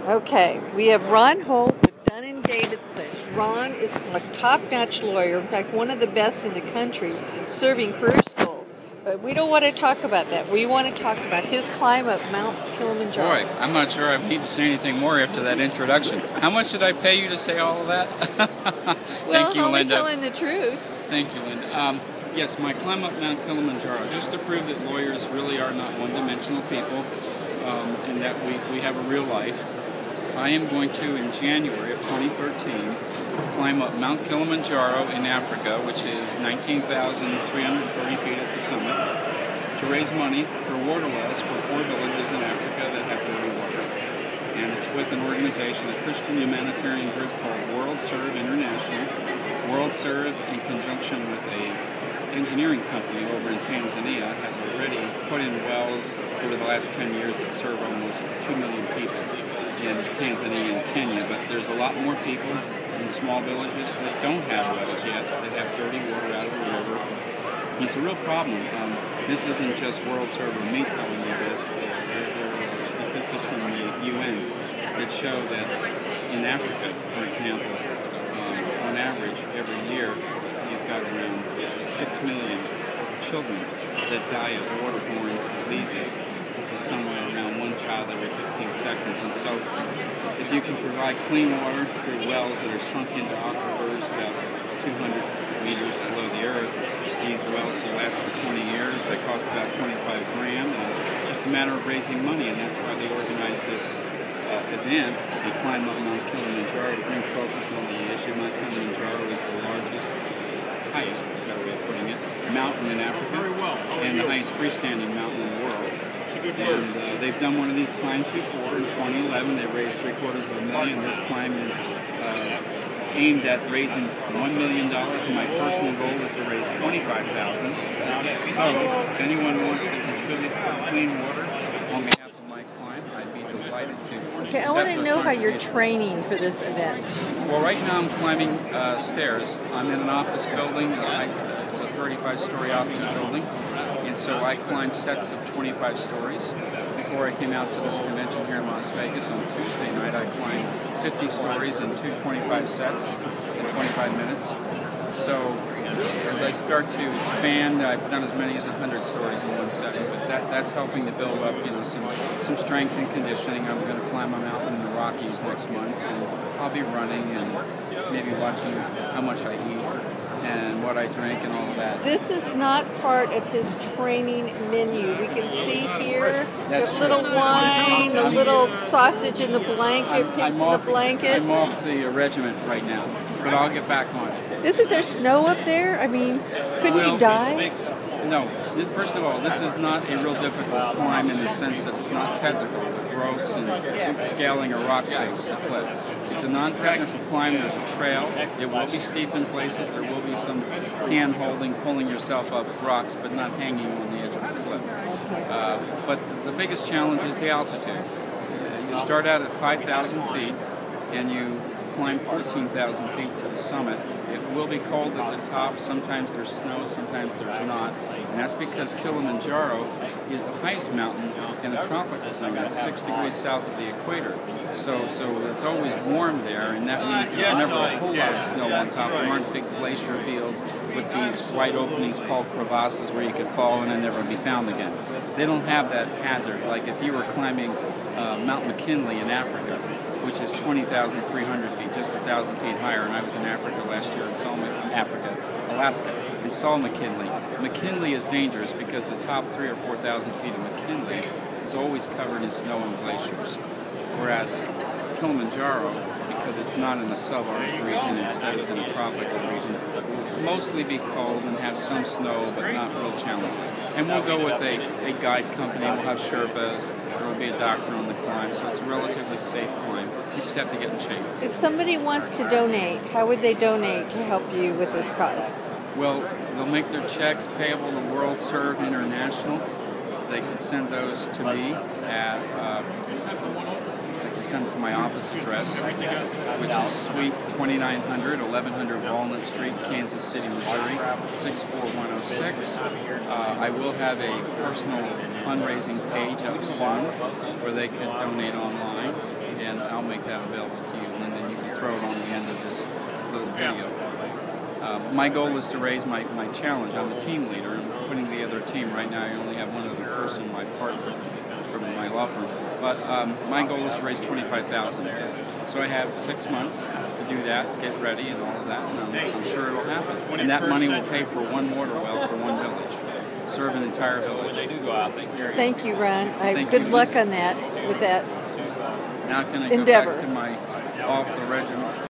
Okay, we have Ron Holt with Dunn and Davidson. Ron is a top-notch lawyer, in fact, one of the best in the country, serving career schools. But we don't want to talk about that. We want to talk about his climb up Mount Kilimanjaro. Boy, I'm not sure I need to say anything more after that introduction. How much did I pay you to say all of that? Thank you, only Linda. telling the truth. Thank you, Linda. Yes, my climb up Mount Kilimanjaro, just to prove that lawyers really are not one-dimensional people, and that we have a real life. I am going to, in January of 2013, climb up Mount Kilimanjaro in Africa, which is 19,330 feet at the summit, to raise money for water wells for poor villages in Africa that have dirty water. And it's with an organization, a Christian humanitarian group called World Serve International. World Serve, in conjunction with an engineering company over in Tanzania, has already put in wells over the last 10 years that serve almost 2 million people in Tanzania and Kenya. But there's a lot more people in small villages that don't have wells yet, that have dirty water out of the river. It's a real problem. This isn't just World Serve or me telling you this. There are statistics from the UN that show that in Africa, for example, on average, every year, you've got around 6 million children that die of waterborne diseases. This is somewhere around one child every 15 seconds. And so if you can provide clean water through wells that are sunk into aquifers about 200 meters below the earth, these wells will last for 20 years. They cost about 25 grand. It's just a matter of raising money, and that's why they organize this event. They climb up Mount Kilimanjaro to bring focus on the issue. Mount Kilimanjaro is the largest, highest, better way of putting it, mountain in Africa, and the highest freestanding mountain in the world. And they've done one of these climbs before. In 2011, they raised $750,000. This climb is aimed at raising $1 million. My personal goal is to raise $25,000. So, if anyone wants to contribute to clean water on behalf of my climb, I'd be delighted to. Okay, I want to know how you're training for this event. Well, right now I'm climbing stairs. I'm in an office building. It's a 35-story office building, and so I climb sets of 25 stories. Before I came out to this convention here in Las Vegas on Tuesday night, I climbed 50 stories in 225 sets in 25 minutes. So as I start to expand, I've done as many as 100 stories in one setting, but that's helping to build up, some strength and conditioning. I'm going to climb a mountain in the Rockies next month, and I'll be running and maybe watching how much I eat and what I drink and all of that. This is not part of his training menu. We can see here the little wine, the little sausage in the blanket, pigs in the blanket. I'm off the regiment right now, but I'll get back on it. Isn't there snow up there? I mean, couldn't you die? No. First of all, this is not a real difficult climb in the sense that it's not technical with ropes and scaling a rock face, a cliff. It's a non-technical climb. There's a trail. It will be steep in places. There will be some hand-holding, pulling yourself up rocks, but not hanging on the edge of the cliff. But the biggest challenge is the altitude. You start out at 5,000 feet, and you climb 14,000 feet to the summit. It will be cold at the top. Sometimes there's snow, sometimes there's not. And that's because Kilimanjaro is the highest mountain in a tropical zone. It's 6 degrees south of the equator. So it's always warm there, and that means there's never a whole lot of snow on top. There aren't big glacier fields with these wide openings called crevasses where you could fall in and never be found again. They don't have that hazard. Like if you were climbing Mount McKinley in Africa, which is 20,300 feet, just 1,000 feet higher, and I was in Africa last year and saw Alaska, and saw McKinley. McKinley is dangerous because the top 3,000 or 4,000 feet of McKinley is always covered in snow and glaciers, whereas Kilimanjaro, because it's not in a subarctic region, instead it's in a tropical region, will mostly be cold and have some snow, but not real challenges. And we'll go with a guide company. We'll have Sherpas. There will be a doctor on the climb, so it's a relatively safe climb. You just have to get in shape. If somebody wants to donate, how would they donate to help you with this cause? Well, they'll make their checks payable to World Serve International. They can send those to me at send to my office address, which is Suite 2900, 1100 Walnut Street, Kansas City, Missouri, 64106. I will have a personal fundraising page up soon where they could donate online. And and I'll make that available to you, and then you can throw it on the end of this little video. My goal is to raise my challenge. I'm a team leader. I'm putting together a team right now. I only have one other person, my partner from my law firm. But my goal is to raise $25,000. So I have 6 months to do that, get ready, and all of that. And I'm sure it'll happen. And that money will pay for one water well for one village. Serve an entire village. Thank you, Ron. Good luck on that with that now can I endeavor. go back to my off the regiment?